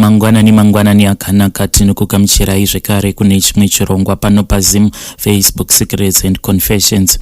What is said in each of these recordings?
mangwanani akanaka tinokugamuchirai zvekare kune chimwe chirongwa pano paZim Facebook Secrets and Confessions.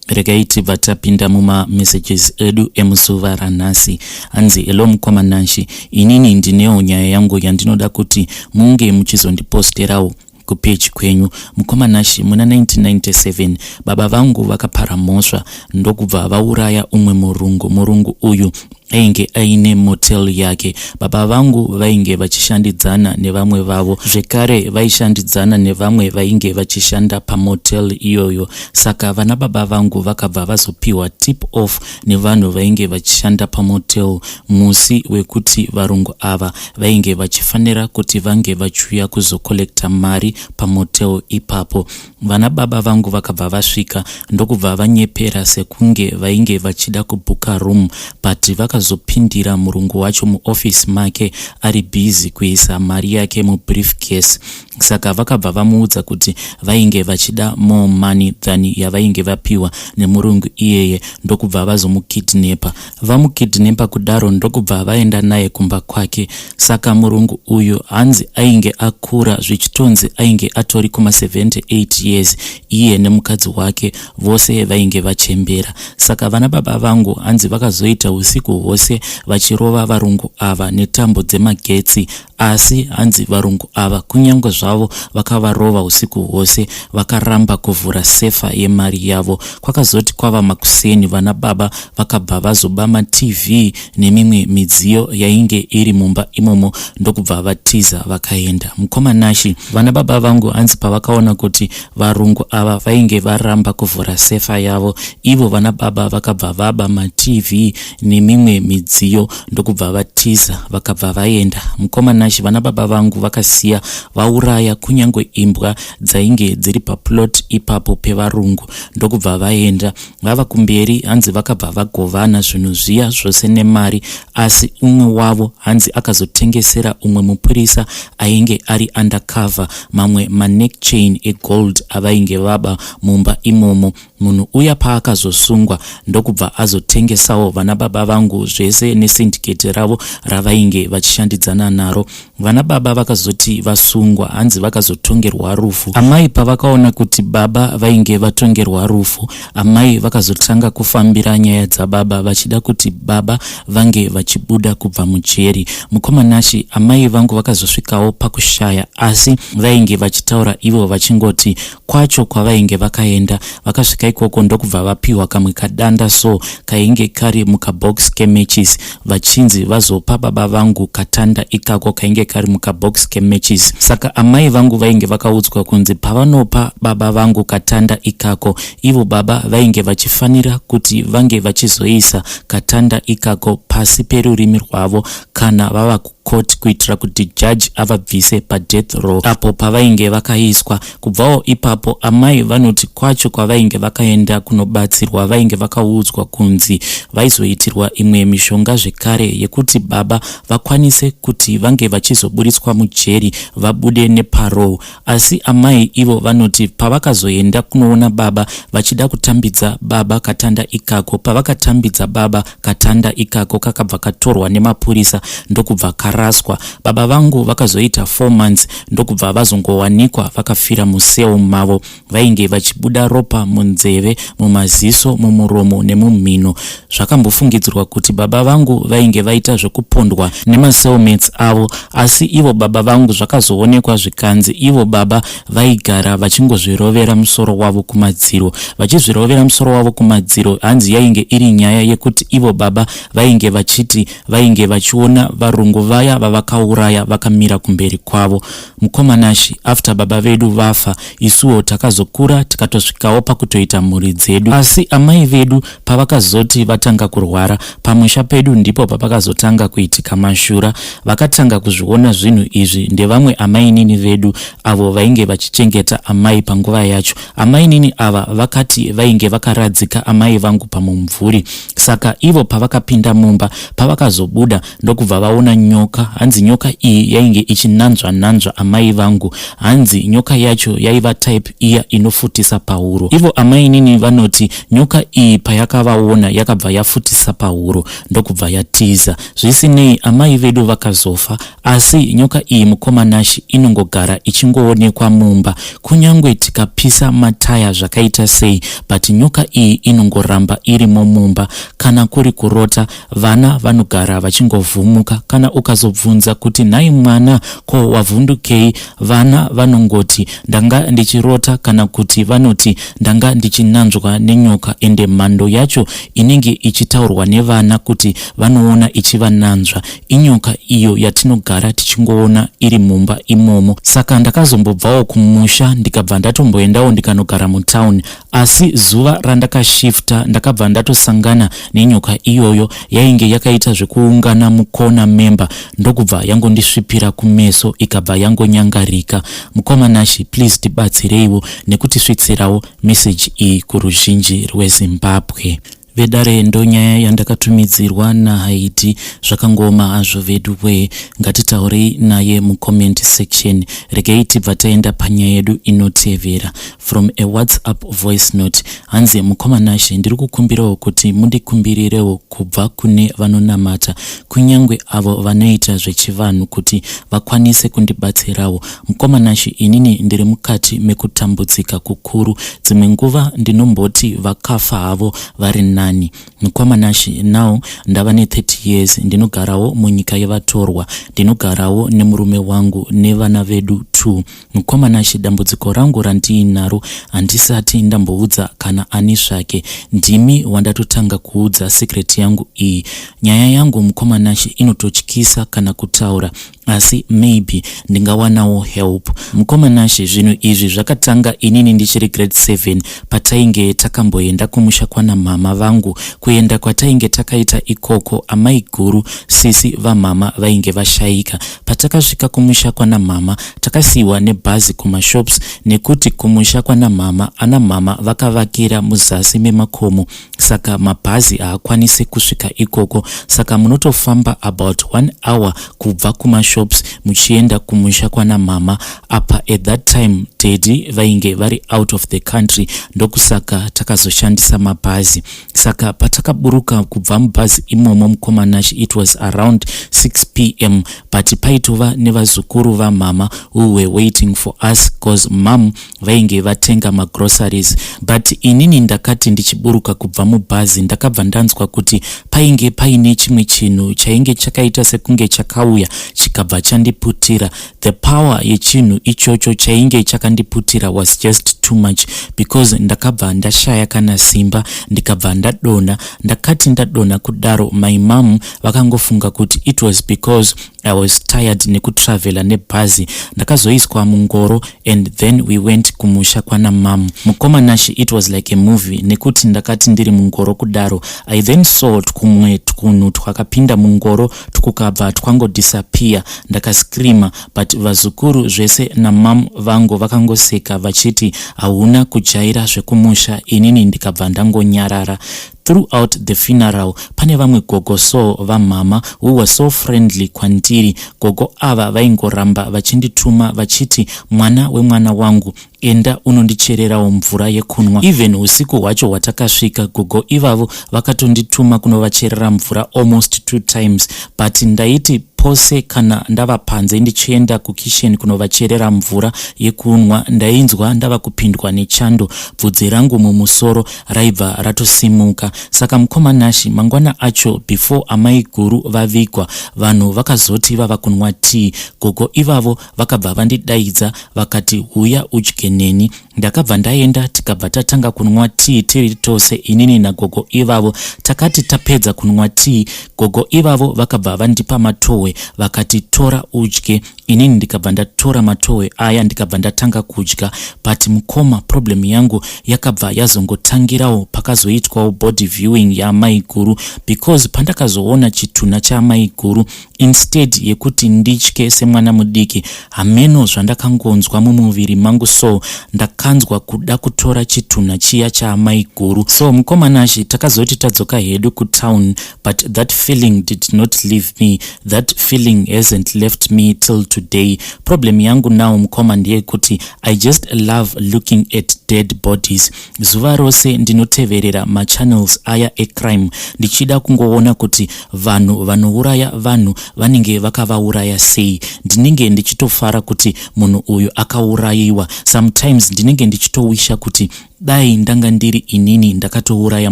Regai tibva tapinda mumamessages edu emuzuva ranhasi. Hanzi hello mukomanashi, inini ndinewo nyaya yangu yandinoda kuti munge muchizondiposterawo kupage kwenyu. Mukomanashi, muna 1997 baba vangu vakapara mhosva ndokubva vauraya umwe murungu uyu ainge aine motel yake. Baba vangu vainge vachishandidzana nevamwe vavo, zvekare vaishandidzana nevamwe vainge vachishanda pamotel iyoyo. Saka vana baba vangu vakabva vazopiwa tip off nevanhu vainge vachishanda pamotel musi wekuti varungu ava vainge vachifanira kuti vange vachiuya kuzokolekta mari pamotel ipapo. Vana baba vangu vakabva vasvika ndokubva vanyepera sekunge vainge vachida kubhuka room, but vakazopindira murungu wacho muoffice make ari busy kuisa mari yake mubriefcase. Saka vakabva vamuudza kuti vainge vachida more money than yavainge vapiwa nemurungu iyeye, ndokubva vazomukidnepa. Vamukidnepa kudaro ndokubva vaenda naye kumba kwake. Saka murungu uyu hanzi ainge akura zvichitonzi ainge atori kuma 78 years, iye nemukadzi wake vose vainge vachembera. Saka vana baba vangu hanzi vakazoita usiku hwose vachirova varungu ava netambo dzemagetsi, asi hanzi varungu ava kunyange zvavo vakavarova usiku hwose vakaramba kuvhura sefa yemari yavo. Kwakazoti kwava makuseni vana baba vakabva vazoba maTV nemimwe midziyo yainge iri mumba imomo ndokubva vatiza vakaenda. Mukomanashi, vana baba vangu hanzi pavakaona kuti varungu ava vainge varamba kuvhura sefa yavo, ivo vana baba vakabva vaba maTV nemimwe midziyo ndokubva vatiza vakabva vaenda. Mukomanashi, vana baba vangu vakasiya vauraya kunyange imbwa dzainge dziri paplot ipapo pevarungu ndokubva vaenda. Vava kumberi hanzi vakabva vagovana zvinhu zviya zvose nemari, asi umwe wavo hanzi akazotengesera umwe mupurisa ainge ari undercover mamwe maneck chain egold avainge vaba mumba imomo. Munhu uya paakazosungwa ndokubva azotengesawo vana baba vangu zvese nesyndicate ravo ravainge vachishandidzana naro. Vana baba vakazoti vasungwa hanzi vakazotongerwa rufu. Amai pavakaona kuti baba vainge vatongerwa rufu, amai vakazotanga kufambira nyaya dzababa vachida kuti baba vange vachibuda kubva mujeri. Mukomanashi, amai vangu vakazosvikawo pakushaya, asi vainge vachitaura ivo vachingoti kwacho kwavainge vakaenda. Vakasvika ikoko ndokubva vapiwa kamwe kadanda so kainge kari mukabox kematches, vachinzi vazopa baba vangu katanda ikako kainge kari mukabox kematches. Saka amai vangu vainge vakaudzwa kunzi pavanopa baba vangu katanda ikako, ivo baba vainge vachifanira kuti vange vachizoisa katanda ikako pasi perurimi rwavo kana vava kukoti kuitira kuti judge avabvise padeath row apo pavainge vakaiswa. Kubvawo ipapo amai vanoti kwacho kwavainge vakaenda kunobatsirwa vainge vakaudzwa kunzi vaizoitirwa imwe mishonga zvekare yekuti baba vakwanise kuti vange vachizoburitswa mujeri vabude neparou. Asi amai ivo vanoti pavakazoenda kunoona baba vachida kutambidza baba katanda ikako, pavakatambidza baba katanda ikako kakabva katorwa nemapurisa ndokubva karaswa. Baba vangu vakazoita 4 months ndokubva vazongowanikwa vakafira museo mavo, vainge vachibuda ropa munzeve, mumaziso, mumuromo nemumhino. Zvakambofungidzirwa kuti baba vangu vainge vaita zvekupondwa nemasoulmates avo, asi ivo baba vangu zvakazoonekwa zvikanzi ivo baba vaigara vachingozvirovera musoro wavo kumadziro. Vachizvirovera musoro wavo kumadziro hanzi yainge iri nyaya yekuti ivo baba vainge vachiti vainge vachiona varungu vaya vavakauraya vakamira kumberi kwavo. Mukomanashi, after baba vedu vafa, isuwo takazokura tikatosvikawo pakutoita mhuri dzedu, asi amai vedu pavakazoti vatanga kurwara pamusha pedu ndipo papakazotanga kuitika mashura. Vakatanga kuzviona zvinhu izvi ndevamwe amainini vedu avo vainge vachichengeta amai panguva yacho. Amainini ava vakati vainge vakaradzika amai vangu pamumvuri. Saka ivo pavakapinda mumba, pavakazobuda ndokubva vaona nyoka nyoka. Hanzi nyoka iyi yainge ichinanzva amai vangu. Hanzi nyoka yacho yaiva type iya inofutisa pahuro. Ivo amai nini vanoti nyoka iyi payakavaona yakabva yafutisa pahuro ndokubva yatiza. Zvisinei amai vedu vakazofa, asi nyoka iyi mukomanashi inongogara ichingoonekwa mumba. Kunyangwe tikapisa mataya zvakaita sei, but nyoka iyi inongoramba irimo mumba. Kana kuri kurota, vana vanogara vachingovhumuka. Kana ukazobvunza kuti nhai mwana ko wavhundukei, vana vanongoti ndanga ndichirota, kana kuti vanoti ndanga ndichinanzvwa nenyoka. Ende mhando yacho inenge ichitaurwa nevana kuti vanoona ichivananzva inyoka iyo yatinogara tichingoona iri mumba imomo. Saka ndakazombobvawo kumusha ndikabva ndatomboendawo ndikanogara mutauni, asi zuva randakashifta ndakabva ndatosangana nenyoka iyoyo. Yainge yakaita zvekuungana mukona memba ndokubva yangondisvipira kumeso ikabva yangonyangarika. Mukomanashi, please tibatsireiwo nekutisvitsirawo message iyi kuruzhinji rweZimbabwe. Vedare ndo nyaya yandakatumidzirwa naHaiti. Zvakangoma hazvo veduwe, ngatitaurei naye mucomment section. Regei tibva taenda panyaya yedu inotevera. From a WhatsApp voice note, hanzi mukomanashi, ndiri kukumbirawo kuti mundikumbirirewo kubva kune vanonamata, kunyangwe avo vanoita zvechivanhu, kuti vakwanise kundibatsirawo. Mukomanashi, inini ndiri mukati mekutambudzika kukuru. Dzimwe nguva ndinomboti vakafa havo vari nani. Mukomanashi, now ndava ne30 years, ndinogarawo munyika yevatorwa, ndinogarawo nemurume wangu nevana vedu 2. Mukomanashi, dambudziko rangu randiinaro handisati ndamboudza kana ani zvake. Ndimi wandatotanga kuudza secret yangu iyi. Nyaya yangu mukomanashi inototyisa kana kutaura, asi maybe ndingawanawo help. Mukomanashi, zvinhu izvi zvakatanga inini ndichiri grade 7 patainge takamboenda kumusha kwana mama vangu. Kuenda kwatainge takaita ikoko, amai guru sisi vamama vainge vashaika. Patakasvika kumusha kwana mama takasiwa nebhazi kumashops, nekuti kumusha kwana mama ana mama vakavakira muzasi memakomo, saka mabhazi haakwanisi kusvika ikoko. Saka munotofamba about 1 hour kubva kumashops muchienda kumusha kwana mama. Apa at that time daddy vainge vari out of the country, ndokusaka takazoshandisa mabhazi. Saka patakaburuka kubva mubhazi imomo mukomanashi, it was around 6 p.m. but paitova nevazukuru vamama who were waiting for us cause mom vainge vatenga magroceries. But inini ndakati ndichiburuka kubva mubhazi ndakabva ndanzwa kuti painge paine chimwe chinhu chainge chakaita sekunge chakauya chikabva chandiputira. The power yechinhu ichocho chainge chakandiputira was just too much, because ndakabva ndashaya kana simba ndikabva ndadonha. Ndakati ndadonha kudaro, my mom vakangofunga kuti it was because I was tired nekutravela nebhazi. Ndakazoiswa mungoro and then we went kumusha kwana mom. Mukomanashi, it was like a movie, nekuti ndakati ndiri mungoro kudaro, I then saw twumwe twunhu twakapinda mungoro tukabva twangodisappear. Ndakaskrima, but vazukuru zvese namam vangu vakangoseka vachiti hauna kujaira zvekumusha. Inini ndikabva ndangonyarara. Throughout the funeral, pane vamwe gogo so vamama who were so friendly kwandiri. Gogo ava vaingoramba vachindituma vachiti, mwana wemwana wangu, enda unondichererawo mvura yekunwa. Even usiku hwacho hwatakasvika, gogo ivavo vakatondituma kunovacherera mvura almost 2 times, but ndaiti pose kana ndava panze ndichienda kukitchen kunovacherera mvura yekunwa, ndainzwa ndava kupindwa nechando, bvudzi rangu mumusoro raibva ratosimuka. Saka mukomanashi, mangwana acho before amai guru vavigwa, vanhu vakazoti vava kunwa tea. Gogo ivavo vakabva vandidaidza vakati huya udye neni. Ndakabva ndaenda tikabva tatanga kunwa tea tiri tose, inini nagogo ivavo. Takati tapedza kunwa tea, gogo ivavo vakabva vandipa matowe vakati tora udye. Inini ndikabva ndatora matowe aya ndikabva ndatanga kudya. But mukoma, problem yangu yakabva yazongotangirawo pakazoitwawo body viewing yaamai guru, because pandakazoona chitunha chaamai guru, instead yekuti nditye semwana mudiki, hameno zvandakangonzwa mumuviri mangu, so ndakanzwa kuda kutora chitunha chiya chaamai guru. So mukomanashi, takazoti tadzoka hedu kutown, but that feeling did not leave me. That feeling hasn't left me till today. Problem yangu now mkoma ndiye kuti I just love looking at dead bodies. Zuva rose ndinoteverera ma channels aya crime ndichida kungoona kuti vanhu vanouraya vanhu vanenge vakavauraya sei. Ndinenge ndichitofara kuti munhu uyu akaurayiwa. Sometimes ndinenge ndichitowisha kuti dai ndanga ndiri inini ndakatouraya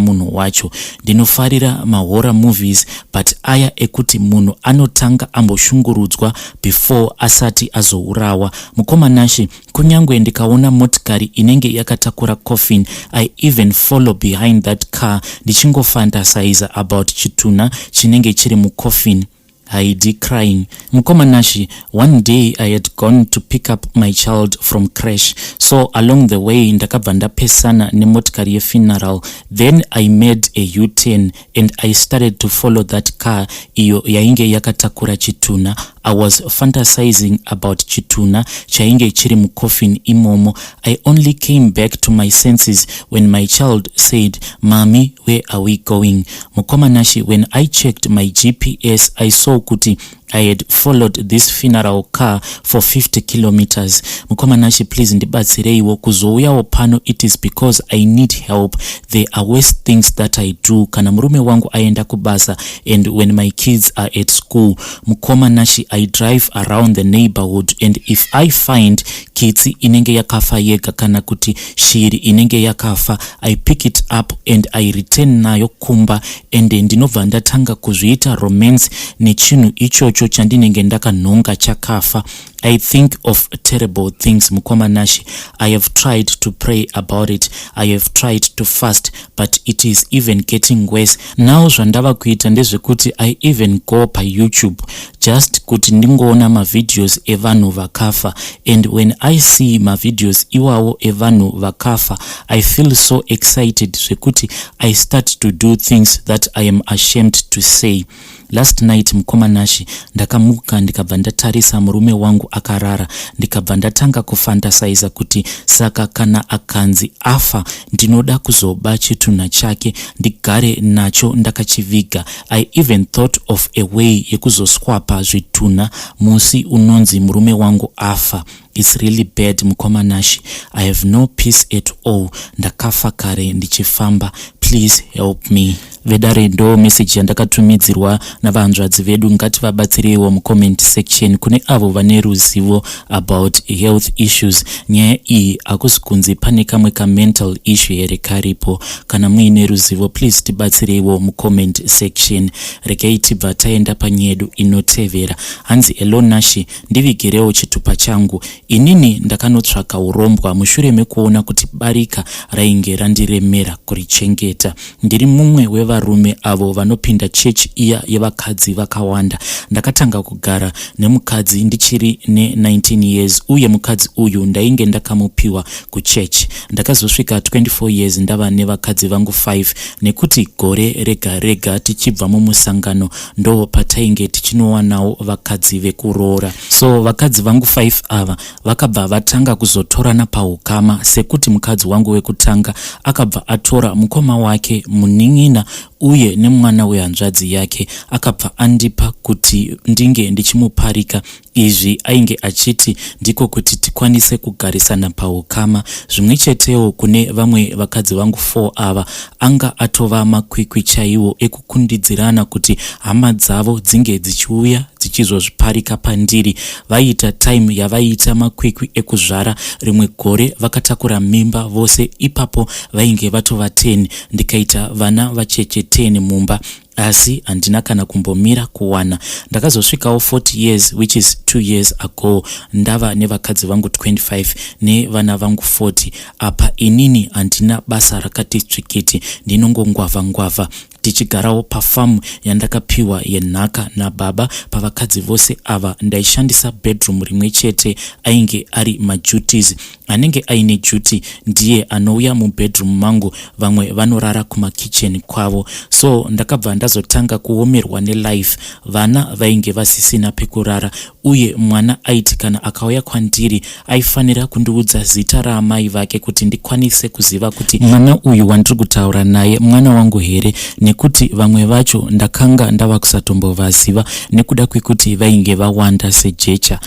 munhu wacho. Ndinofarira ma horror movies, but aya ekuti munhu anotanga amboshungurudzwa before asati azourawa. Mukoma nashi, kunyangwe ndikaona motikari inenge yakatakura coffin, I even follow behind that car ndichingo fantasize about Chitunha chinenge chiri mu coffin. Heidi crying. Mukoma nashi, one day I had gone to pick up my child from crash. So along the way ndakabva ndapesana nemotikari ye funeral. Then I made a U-turn and I started to follow that car iyo yainge yakatakura Chitunha. I was fantasizing about Chitunha chainge chiri mu coffin imomo. I only came back to my senses when my child said, "Mommy, where are we going?" Mukoma nashi, when I checked my GPS, I saw kuti I had followed this funeral car for 50 kilometers. Mukoma nashi, please ndibatsireiwo kuzouyawo pano. It is because I need help. There are worse things that I do kana murume wangu aenda kubasa and when my kids are at school. Mukoma nashi, I drive around the neighborhood and if I find kitsi inenge yakafa yega kana kuti shiri inenge yakafa, I pick it up and I return nayo kumba and ndinobva ndatanga kuzviita romance nechinhu ichocho chandinenge ndakanhonga chakafa. I think of terrible things, Mukoma nashi. I have tried to pray about it. I have tried to fast, but it is even getting worse. Now zvandava kuita ndezvekuti I even go pa YouTube just kuti ndingoona ma videos evanhu vakafa, and when I see ma videos iwawo evanhu vakafa, I feel so excited zvekuti I start to do things that I am ashamed to say. Last night Mukoma nashi, ndakamuka ndikabva ndatarisa murume wangu akarara, ndikabva ndatanga kufantasize kuti saka kana akanzi afa ndinoda kuzoba Chitunha chake ndigare nacho ndakachiviga. I even thought of a way yekuzoswapa Chitunha musi unonzi murume wangu afa. It's really bad, Mukoma nashi. I have no peace at all. Ndakafa kare ndichifamba. Please help me. Vedare ndo message yandakatumidzirwa navanzvadzi vedu. Ngativabatsireiwo mu comment section kune avo vane ruzivo about health issues. Nyaya iyi akusikunzi pane kamwe ka mental issue here karipo. Kana muine ruzivo, please tibatsireiwo mu comment section. Regai tibva taenda panyedu inotevera. Hanzi Elo nashi, ndivigirewo chitupa changu. Inini ndakanotsvaka urombwa mushure mekuona kuti barika rainge randiremera kurichengeta. Ndiri mumwe wevarume avo vanopinda church iya yevakadzi vakawanda. Ndakatanga kugara nemukadzi ndichiri ne 19 years uye mukadzi uyu ndainge ndakamupiwa kuchurch. Ndakazosvika 24 years ndava nevakadzi vangu 5 nekuti gore rega rega tichibva mumusangano ndo patainge tichinowanawo vakadzi vekuroora. So vakadzi vangu 5 ava vakabva vatanga kuzotorana paukama sekuti mukadzi wangu wekutanga akabva atora mukoma wake munin'ina uye nemwana wehanzvadzi yake akabva andipa kuti ndinge ndichimuparika. Izvi ainge achiti ndiko kuti tikwanise kugarisana paukama. Zvimwe chetewo kune vamwe vakadzi vangu 4 ava anga atova makwikwi chaiwo ekukundidzirana kuti hama dzavo dzinge dzichiuya dzichizozviparika pandiri. Vaita time yavaita makwikwi ekuzvara, rimwe gore vakatakura mimba vose, ipapo vainge vatova 10. Ndikaita vana vacheche 10 mumba, asi handina kana kumbomira kuwana. Ndakazosvikawo 40 years which is 2 years ago ndava nevakadzi vangu 25 nevana vangu 40. Apa inini handina basa rakati tsvikiti, ndinongongwavha tichigarawo pafamu yandakapiwa yenhaka nababa. Pavakadzi vose ava ndaishandisa bedroom rimwe chete, ainge ari maduties. Anenge aine duty ndiye anouya mubedroom mangu, vamwe vanorara kumakitchen kwavo. So ndakabva ndazotanga kuomerwa nelife. Vana vainge vasisina pekurara uye mwana aiti kana akauya kwandiri aifanira kundiudza zita raamai vake kuti ndikwanise kuziva kuti mwana uyu wandiri kutaura naye mwana wangu here nekuti vamwe vacho ndakanga ndava kusatombovaziva nekuda kwekuti vainge vawanda sejecha.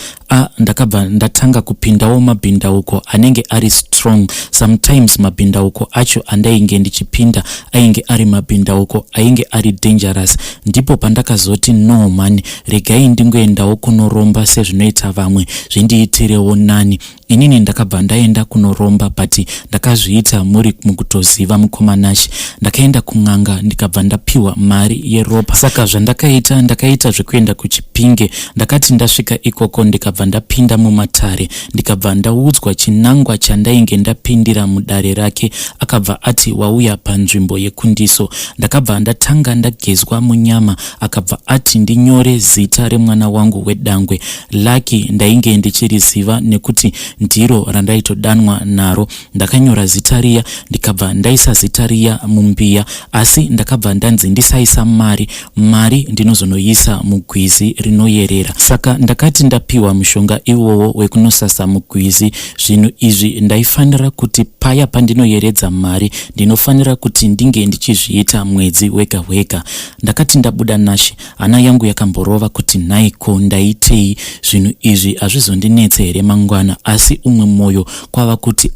Ndakabva ndatanga kupindawo mabhindauko anenge ari strong. Sometimes mabhindauko acho andainge ndichipinda ainge ari mabhindauko ainge ari dangerous. Ndipo pandakazoti no man, regai ndingoendawo kunoromba sezvinoita vamwe, zvindiitirewo nani. Inini ndakabva ndaenda kunoromba, but ndakazviita muri mukutoziva mukomanashi. Ndakaenda kun'anga ndikabva ndapiwa mari yeropa. Saka ndakaita zvekuenda kuchipinge. Ndakati ndasvika ikoko ndikabva ndapinda mumatare, ndikabva ndaudzwa chinangwa chandainge ndapindira mudare rake. Akabva ati wauya panzvimbo yekundiso. Ndakabva ndatanga ndagezwa munyama. Akabva ati ndinyore zita remwana wangu wedangwe. Lucky ndainge ndichiriziva nekuti ndiro randaitodanwa naro. Ndakanyora zita riya, ndikabva ndaisa zita riya mumbiya, asi ndakabva ndanzi ndisaisa mari ndinozonoisa mugwizi rinoyerera. Saka ndakati ndapiwa mushonga iwowo wekunosasa mugwizi, zvinhu izvi ndaifanira kuti paya pandinoyeredza mari ndinofanira kuti ndinge ndichizviita mwedzi wega wega. Ndakati ndabuda nashe, hana yangu yakamborova kuti naiko ndaitei, zvinhu izvi hazvizondinetse here mangwana, asi umwe moyo kwava kuti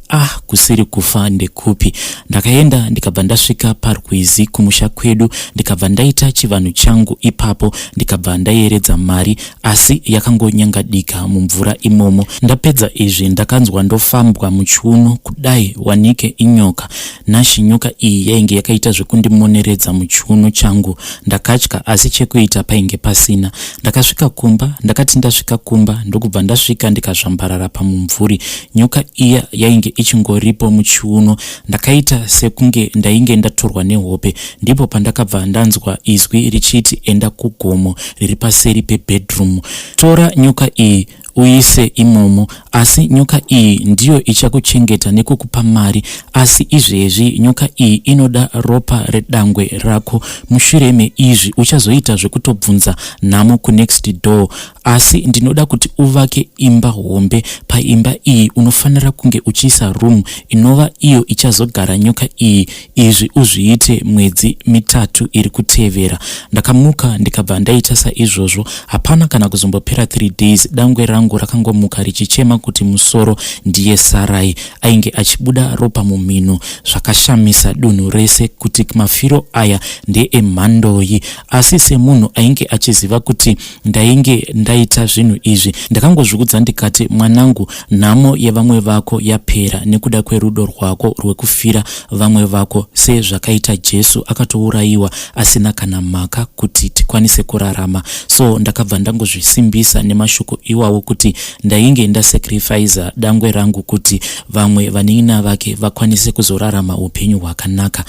kusiri kufa ndekupi. Ndakaenda ndikabva ndasvika parwizi kumusha kwedu, ndikabva ndaita chivanhu changu ipapo, ndikabva ndayeredza mari, asi yakangonyangadika mumvura imomo. Ndapedza izvi ndakanzwa ndofambwa muchiuno kudai wanike inyoka. Nashi nyoka iyi yainge yakaita zvekundimoneredza muchiuno changu. Ndakatya, asi chekuita painge pasina. Ndakasvika kumba, ndakati ndasvika kumba ndokubva ndasvika ndikazvambarara pamumvuri. Nyoka iya yainge ichingoripo muchiuno. Ndakaita sekunge ndainge ndatorwa nehope. Ndipo pandakabva ndanzwa izwi richiti enda kugomo riri paseri pebedroom. Tora nyoka iyi uise imomo, asi nyoka iyi ndiyo ichakuchengeta nekukupa mari. Asi izvezvi nyoka iyi inoda ropa redangwe rako. Mushure meizvi uchazoita zvekutobvunza nhamo kunext door. Asi ndinoda kuti uvake imba hombe. Paimba iyi unofanira kunge uchiisa room inova iyo ichazogara nyoka iyi. Izvi uzviite mwedzi 3 iri kutevera. Ndakamuka ndikabva ndaita saizvozvo. Hapana kana kuzombopera 3 days dangwe rangu rakangomuka richichema kuti musoro ndiye Sarai, ainge achibuda ropa mumino. Zvakashamisa dunhu rese kuti mafiro aya ndeemhandoyi. Asi semunhu ainge achiziva kuti ndainge ndaita zvinhu izvi, ndakangozvikudza ndikati, mwanangu, nhamo yevamwe vako yapera nekuda kwerudo rwako rwekufira vamwe vako, sezvakaita Jesu akatourayiwa asina kana mhaka kuti tikwanise kurarama. So ndakabva ndangozvisimbisa nemashoko iwawo kuti ndainge ndasacrifice dangwe rangu kuti vamwe vanina vake vakwanise kuzorarama upenyu hwakanaka.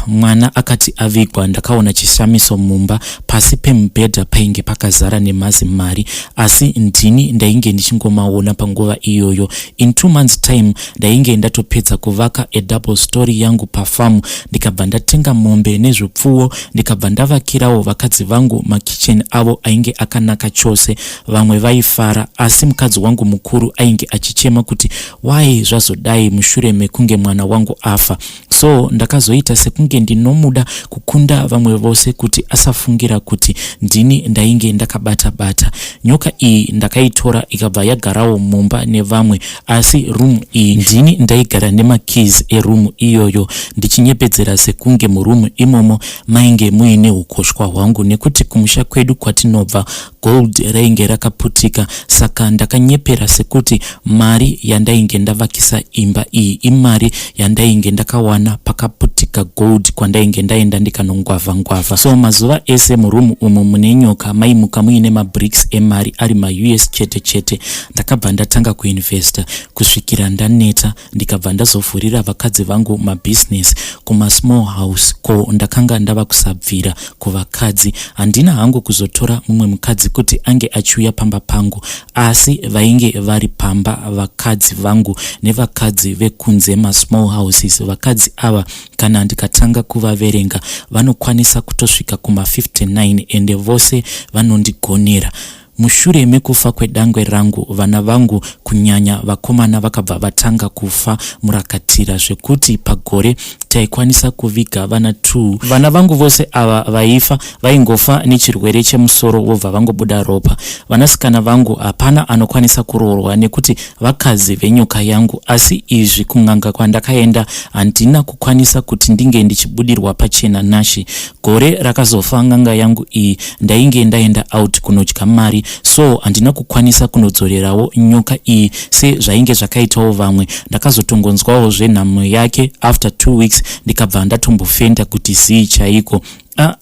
Mwana akati avigwa, ndakaona chishamiso mumba. Pasi pemubhedha painge pakazara nemazimari, asi ndini ndainge ndichingomaona panguva iyoyo. In 2 months time ndainge ndatopedza kuvaka double story yangu pafamu. Ndikabva ndatenga mombe nezvipfuwo, ndikabva ndavakirawo vakadzi vangu makitchen avo ainge akanaka chose. Vamwe vaifara, asi mukadzi wangu mukuru ainge achichema kuti wai zvazodai mushure mekunge mwana wangu afa. So ndakazoita sekunge ndinomuda kukunda vamwe vose kuti asafungira kuti ndini ndainge ndakabata. Nyoka iyi ndakaitora ikabva yagarawo mumba nevamwe, asi room iyi ndini ndaigara nemakeys eroom iyoyo, ndichinyepedzera sekunge muroom imomo mainge muine ukoshwa hwangu, nekuti kumusha kwedu kwatinobva gold rainge rakaputika. Saka ndakanyepera sekuti mari yandainge ndavakisa imba iyi imari yandainge ndakawana pakaputika gold kwandainge ndaenda ndikanongwavha. So mazuva ese murumu umo mune nyoka maimuka muine mabricks emari ari ma-US chete. Ndakabva ndatanga kuinvesta kusvikira ndaneta, ndikabva ndazovhurira vakadzi vangu mabusiness kuma-small house ko ndakanga ndava kusabvira kuvakadzi. Handina hangu kuzotora mumwe mukadzi kuti ange achiuya pamba pangu, asi vainge vari pamba vakadzi vangu nevakadzi vekunze ma-small houses. Vakadzi ava kana ndikatanga kuvaverenga vanokwanisa kutosvika kuma 59 ende vose vanondigonera. mushure mekufa kwedangwe rangu vana vangu kunyanya vakomana vakabva vatanga kufa murakatira zvekuti pagore taikwanisa kuviga vana 2. Vana vangu vose ava vaifa vaingofa nechirwere chemusoro vobva vangobuda ropa. Vanasikana vangu hapana anokwanisa kuroorwa nekuti vakazi venyoka yangu, asi izvi kun'anga kwandakaenda handina kukwanisa kuti ndinge ndichibudirwa pachena nashi. Gore rakazofa n'anga yangu iyi ndainge ndaenda out kunodya mari, so handina kukwanisa kunodzorerawo nyoka iyi sezvainge zvakaitawo vamwe. Ndakazotongonzwawo zvenhamo yake after 2 weeks ndikabva ndatombofenda kuti zii chaiko.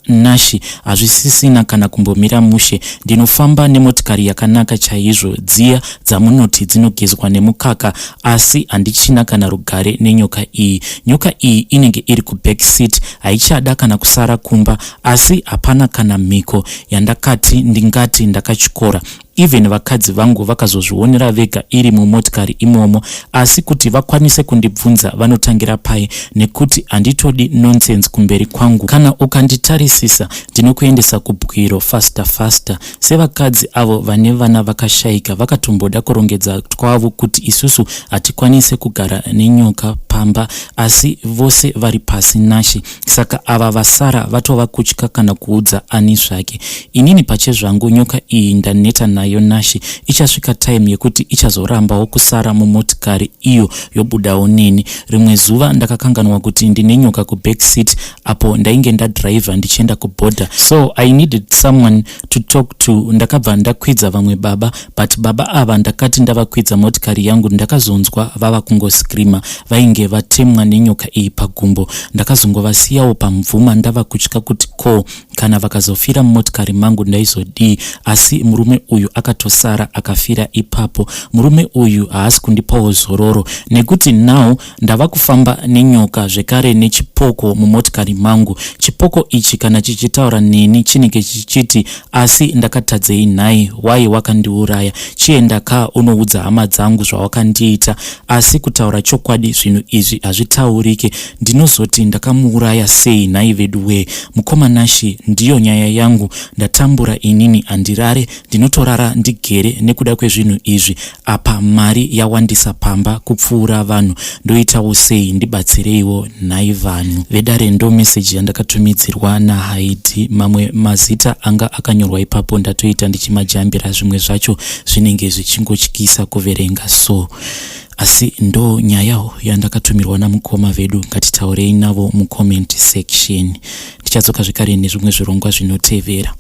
Nashi hazvisisina kana kumbomira mushe. Ndinofamba nemotikari yakanaka chaizvo, dziya dzamunoti dzinogezwa nemukaka, asi handichina kana rugare nenyoka iyi. Nyoka iyi inenge iri kuback seat, haichada kana kusara kumba, asi hapana kana mhiko yandakati ndingati ndakatyora. Even vakadzi vangu vakazozvionera vega iri mumotikari imomo, asi kuti vakwanise kundibvunza vanotangira pai, nekuti handitodi nonsense kumberi kwangu. Kana ukanditarisisa ndinokuendesa kubwiro faster. Sevakadzi avo vane vana vakashayika vakatomboda kurongedza kwavo kuti isusu hatikwanise kugara nenyoka pamba, asi vose vari pasi nashi. Saka ava vasara vatova kutya kana kuudza ani zvake. Inini pachezvangu nyoka iyi ndaneta nayo nashi. Ichasvika time yekuti ichazorambawo kusara mumotikari iyo yobudawo neni. Rimwe zuva ndakakanganwa kuti ndine nyoka kuback seat, apo ndainge ndadriver ndichienda kuborder, so I needed someone to talk to. Ndakabva ndakwidza vamwe baba, but baba ava ndakati ndavakwidza motikari yangu ndakazonzwa vava kungoskrima. Vainge vatemwa nenyoka iyi pagumbo. Ndakazongovasiyawo pamvuma ndava kutya kuti ko kana vakazofira mumotikari mangu ndaizodii, asi murume uyu akatosara akafira ipapo. Murume uyu haasi kundipawo zororo, nekuti now ndava kufamba nenyoka zvekare nechipoko mumotikari mangu. Chipoko ichi kana chichitaura neni chinenge chichiti, asi ndakatadzei nhai, wai wakandiuraya, chienda ka unoudza hama dzangu zvawakandiita. Asi kutaura chokwadi zvinhu izvi hazvitaurike. Ndinozoti ndakamuuraya sei nhai vedu we. Mukoma nashi ndiyo nyaya yangu. Ndatambura inini andirare, ndinotorara ndigere nekuda kwezvinhu izvi. Apa mari yawandisa pamba kupfuura vanhu. Ndoitawo sei, ndibatsireiwo nhai vanhu. Vedare ndo message yandakatumidzirwa naHaiti. Mamwe mazita anga akanyorwa ipapo ndatoita ndichimajambira, zvimwe zvacho zvinenge zvichingotyisa kuverenga, so asi ndo nyaya yandakatumirwa namukoma vedu. Ngatitaurei navo mucomment section. Ndichadzoka zvekare nezvimwe zvirongwa zvinotevera.